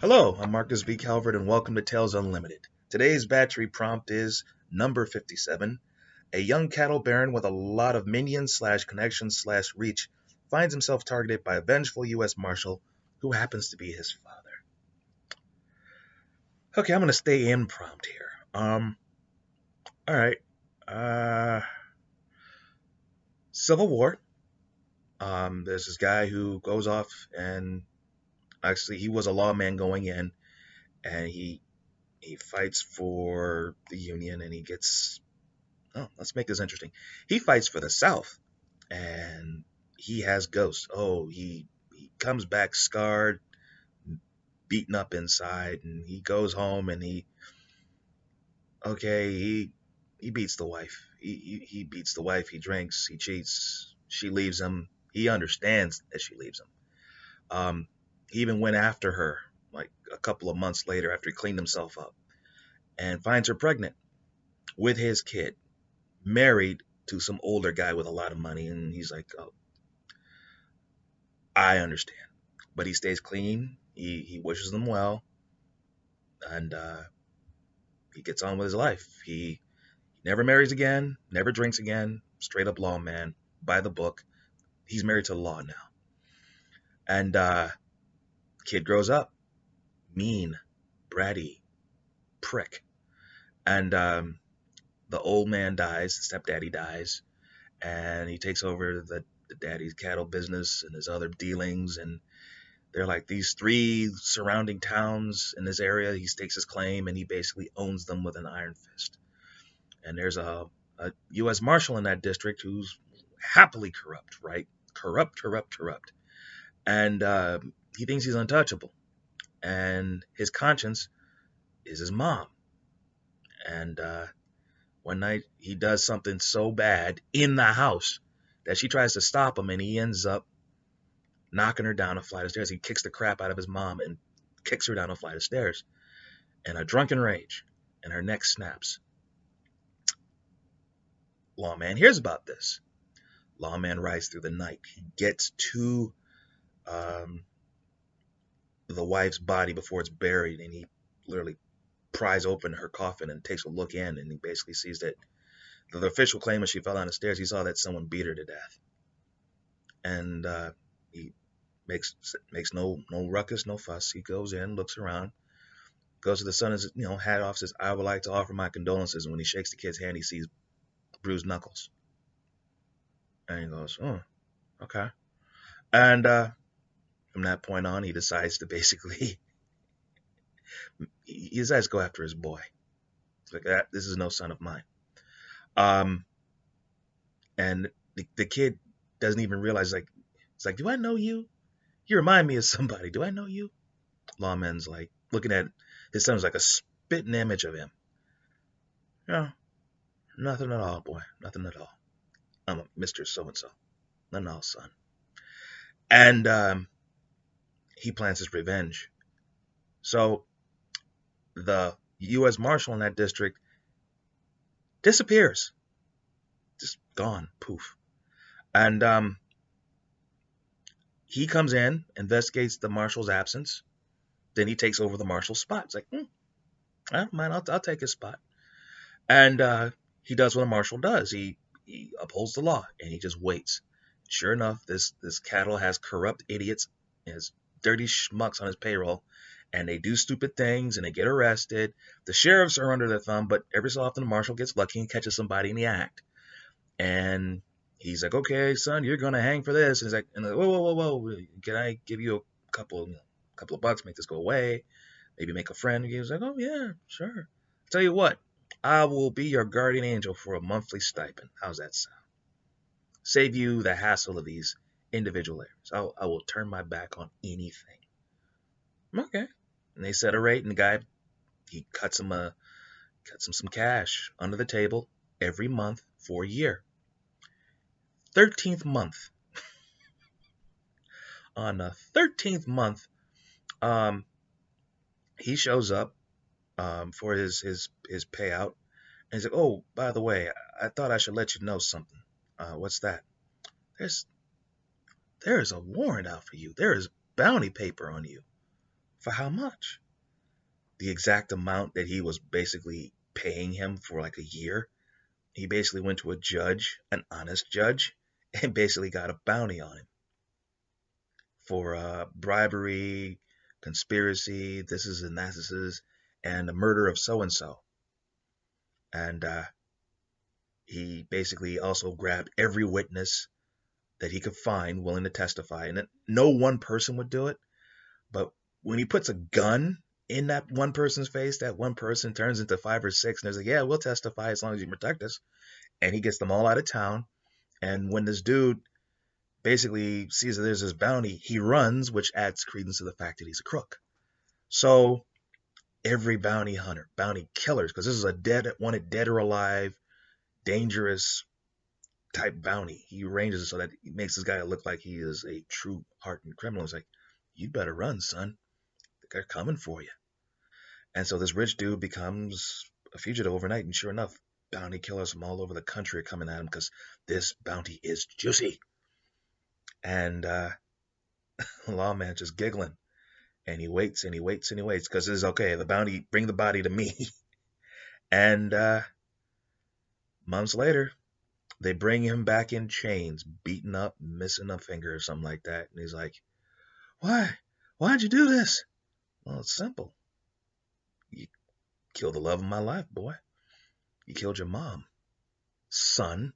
Hello, I'm Marcus B. Calvert, and welcome to Tales Unlimited. Today's Batchery prompt is number 57. A young cattle baron with a lot of minions slash connections slash reach finds himself targeted by a vengeful U.S. Marshal who happens to be his father. Okay, I'm going to stay in prompt here. All right. Uh, Civil War. There's this guy who goes off and actually he was a lawman going in, and he fights for the Union, and he gets. Oh, let's make this interesting. He fights for the South, and he has ghosts. Oh, he comes back scarred, beaten up inside, and he goes home and he beats the wife. He beats the wife. He drinks. He cheats. She leaves him. He understands that she leaves him. He even went after her like a couple of months later after he cleaned himself up and finds her pregnant with his kid, married to some older guy with a lot of money. And he's like, oh, I understand. But he stays clean. He wishes them well, and he gets on with his life. He never marries again, never drinks again. Straight up lawman, by the book. He's married to the law now. And kid grows up, mean, bratty, prick. And the old man dies, the stepdaddy dies, and he takes over the daddy's cattle business and his other dealings. And they're like these three surrounding towns in this area. He stakes his claim and he basically owns them with an iron fist. And there's a U.S. Marshal in that district who's happily corrupt, right? Corrupt, corrupt, corrupt. And he thinks he's untouchable. And his conscience is his mom. And one night he does something so bad in the house that she tries to stop him, and he ends up knocking her down a flight of stairs. He kicks the crap out of his mom and kicks her down a flight of stairs in a drunken rage, and her neck snaps. Lawman hears about this. Lawman rides through the night. He gets to um, the wife's body before it's buried, and he literally pries open her coffin and takes a look in, and he basically sees that the official claim is she fell down the stairs. He saw that someone beat her to death, and he makes no ruckus, no fuss. He goes in, looks around, goes to the son, hat off, says, "I would like to offer my condolences." And when he shakes the kid's hand, he sees bruised knuckles, and he goes, "Oh, okay." And from that point on, he decides to basically he decides to go after his boy. It's like that. This is no son of mine. Um, and the kid doesn't even realize. Like, it's like, "Do I know you? You remind me of somebody. Do I know you?" Lawman's like looking at his son, was like a spitting image of him. No, nothing at all, boy. Nothing at all. I'm a Mr. So and so. Nothing at all, son. And he plans his revenge. So the U.S. Marshal in that district disappears, just gone, poof. And he comes in, investigates the Marshal's absence. Then he takes over the Marshal's spot. It's like, I don't mind. I'll take his spot. And he does what a Marshal does. He upholds the law, and he just waits. Sure enough, this cattle has corrupt idiots, has dirty schmucks on his payroll, and they do stupid things and they get arrested. The sheriffs are under their thumb, but every so often the Marshal gets lucky and catches somebody in the act. And he's like, "Okay, son, you're gonna hang for this." And he's like, "Whoa, whoa, whoa, whoa! Can I give you a couple of bucks, make this go away? Maybe make a friend?" And he was like, "Oh yeah, sure. Tell you what, I will be your guardian angel for a monthly stipend. How's that sound? Save you the hassle of these individual errors. I will turn my back on anything." Okay. And they set a rate, and the guy, he cuts him some cash under the table every month for a year. 13th month. On the 13th month, um, he shows up for his payout, and he's like, "Oh, by the way, I thought I should let you know something." What's that? There's there is a warrant out for you. There is bounty paper on you For how much? The exact amount that he was basically paying him for like a year. He basically went to a judge, an honest judge, and basically got a bounty on him for bribery, conspiracy, this is and that is, and the murder of so and so. And he basically also grabbed every witness that he could find willing to testify. And no one person would do it, but when he puts a gun in that one person's face, that one person turns into 5 or 6, and they're like, yeah, we'll testify as long as you protect us. And he gets them all out of town. And when this dude basically sees that there's this bounty, he runs, which adds credence to the fact that he's a crook. So every bounty hunter, bounty killers, because this is a wanted dead or alive, dangerous type bounty. He arranges it so that he makes this guy look like he is a true hardened criminal. It's like, you better run, son. They're coming for you. And so this rich dude becomes a fugitive overnight, and sure enough, bounty killers from all over the country are coming at him because this bounty is juicy. And the lawman just giggling. And he waits and he waits and he waits because it's okay. The bounty, bring the body to me. And months later, they bring him back in chains, beaten up, missing a finger or something like that. And he's like, why? Why'd you do this? Well, it's simple. You killed the love of my life, boy. You killed your mom, son.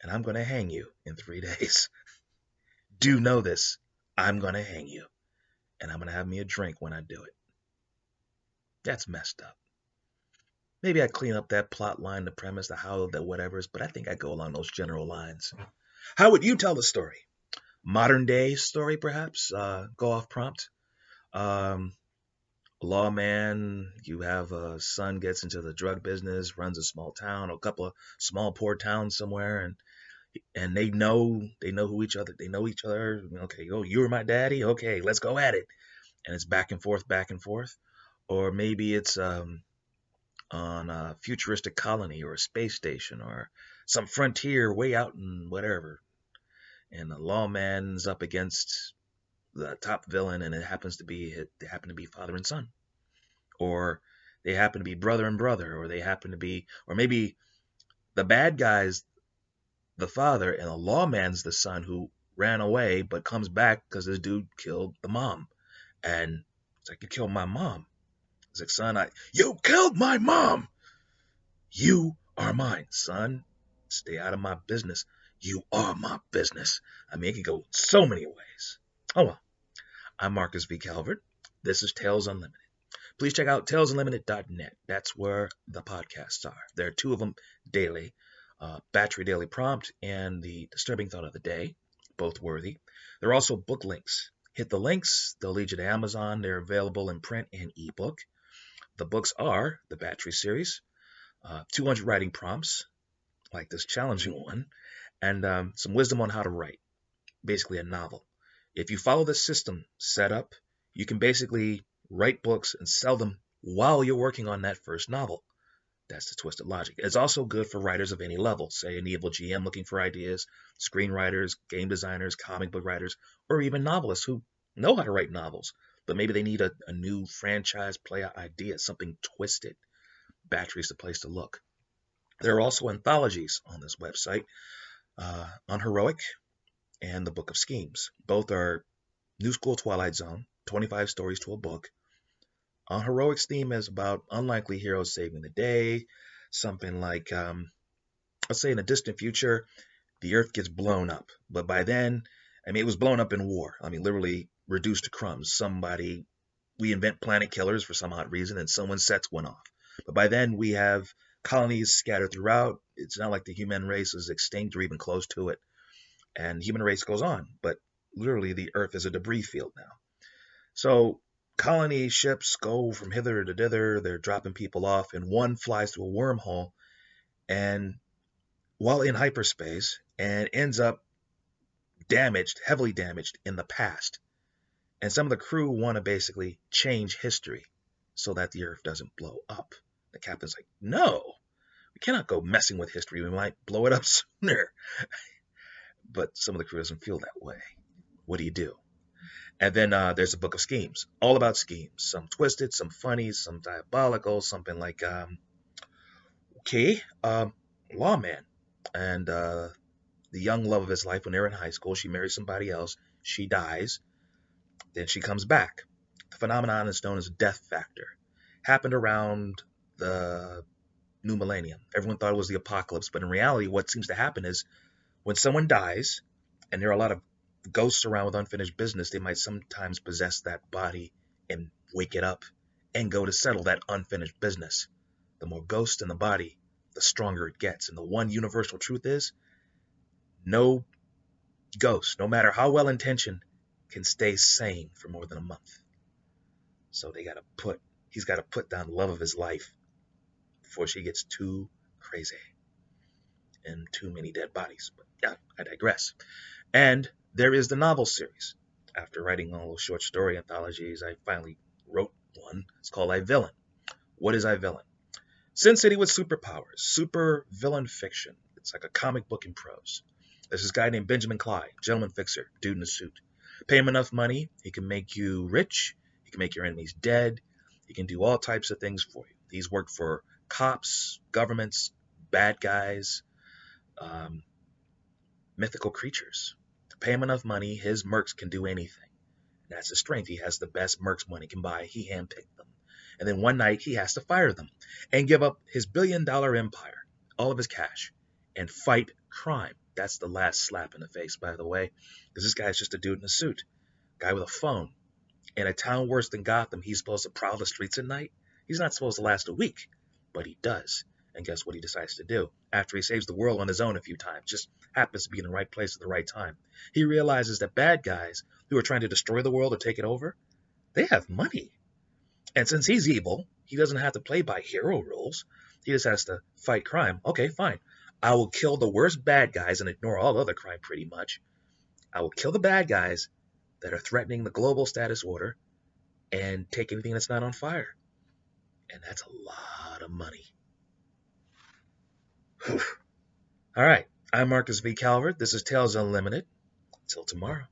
And I'm going to hang you in 3 days. Do know this. I'm going to hang you. And I'm going to have me a drink when I do it. That's messed up. Maybe I clean up that plot line, the premise, the how, the whatever's, but I think I go along those general lines. How would you tell the story? Modern day story, perhaps? Go off prompt. Lawman, you have a son gets into the drug business, runs a small town, a couple of small poor towns somewhere, and they know who each other. They know each other. Okay, oh, you were my daddy. Okay, let's go at it. And it's back and forth, back and forth. Or maybe it's on a futuristic colony or a space station or some frontier way out in whatever. And the lawman's up against the top villain, and they happen to be father and son, or they happen to be brother and brother, or they happen to be, or maybe the bad guy's the father and the lawman's the son who ran away but comes back because this dude killed the mom. And it's like, you killed my mom. It's like, son, you killed my mom. You are mine, son. Stay out of my business. You are my business. I mean, it can go so many ways. Oh well. I'm Marcus V. Calvert. This is Tales Unlimited. Please check out talesunlimited.net. That's where the podcasts are. There are 2 of them daily. Batchery Daily Prompt and the Disturbing Thought of the Day. Both worthy. There are also book links. Hit the links. They'll lead you to Amazon. They're available in print and ebook. The books are the Batchery series, 200 writing prompts, like this challenging one, and some wisdom on how to write. Basically a novel. If you follow the system set up, you can basically write books and sell them while you're working on that first novel. That's the twisted logic. It's also good for writers of any level, say an evil GM looking for ideas, screenwriters, game designers, comic book writers, or even novelists who know how to write novels, but maybe they need a new franchise play idea, something twisted. Batchery's the place to look. There are also anthologies on this website, on Heroic and the Book of Schemes. Both are New School Twilight Zone, 25 stories to a book. On Heroic's theme is about unlikely heroes saving the day, something like, let's say in a distant future, the Earth gets blown up. But by then, I mean, it was blown up in war. I mean, literally reduced to crumbs. We invent planet killers for some odd reason, and someone sets one off. But by then, we have colonies scattered throughout. It's not like the human race is extinct or even close to it. And human race goes on. But literally, the Earth is a debris field now. So colony ships go from hither to thither. They're dropping people off, and one flies through a wormhole and while in hyperspace and ends up heavily damaged in the past. And some of the crew want to basically change history so that the Earth doesn't blow up. The captain's like, no, we cannot go messing with history. We might blow it up sooner. But some of the crew doesn't feel that way. What do you do? And then there's a book of schemes, all about schemes. Some twisted, some funny, some diabolical, something like, okay, lawman. And the young love of his life when they're in high school, she marries somebody else. She dies. Then she comes back. The phenomenon is known as death factor. Happened around the new millennium. Everyone thought it was the apocalypse, but in reality, what seems to happen is when someone dies, and there are a lot of ghosts around with unfinished business, they might sometimes possess that body and wake it up and go to settle that unfinished business. The more ghosts in the body, the stronger it gets. And the one universal truth is no ghost, no matter how well intentioned, can stay sane for more than a month. So he's got to put down the love of his life before she gets too crazy and too many dead bodies. But yeah, I digress. And there is the novel series. After writing all those short story anthologies, I finally wrote one. It's called I Villain. What is I Villain? Sin City with superpowers, super villain fiction. It's like a comic book in prose. There's this guy named Benjamin Clyde, gentleman fixer, dude in a suit. Pay him enough money, he can make you rich, he can make your enemies dead, he can do all types of things for you. He's worked for cops, governments, bad guys, mythical creatures. To pay him enough money, his mercs can do anything. That's his strength. He has the best mercs money can buy. He handpicked them. And then one night he has to fire them and give up his $1 billion empire, all of his cash, and fight crime. That's the last slap in the face, by the way, because this guy's just a dude in a suit, guy with a phone. In a town worse than Gotham, he's supposed to prowl the streets at night. He's not supposed to last a week, but he does. And guess what he decides to do? After he saves the world on his own a few times, just happens to be in the right place at the right time, he realizes that bad guys who are trying to destroy the world or take it over, they have money. And since he's evil, he doesn't have to play by hero rules. He just has to fight crime. Okay, fine. I will kill the worst bad guys and ignore all other crime pretty much. I will kill the bad guys that are threatening the global status order and take anything that's not on fire. And that's a lot of money. Whew. All right. I'm Marcus V. Calvert. This is Tales Unlimited. Until tomorrow.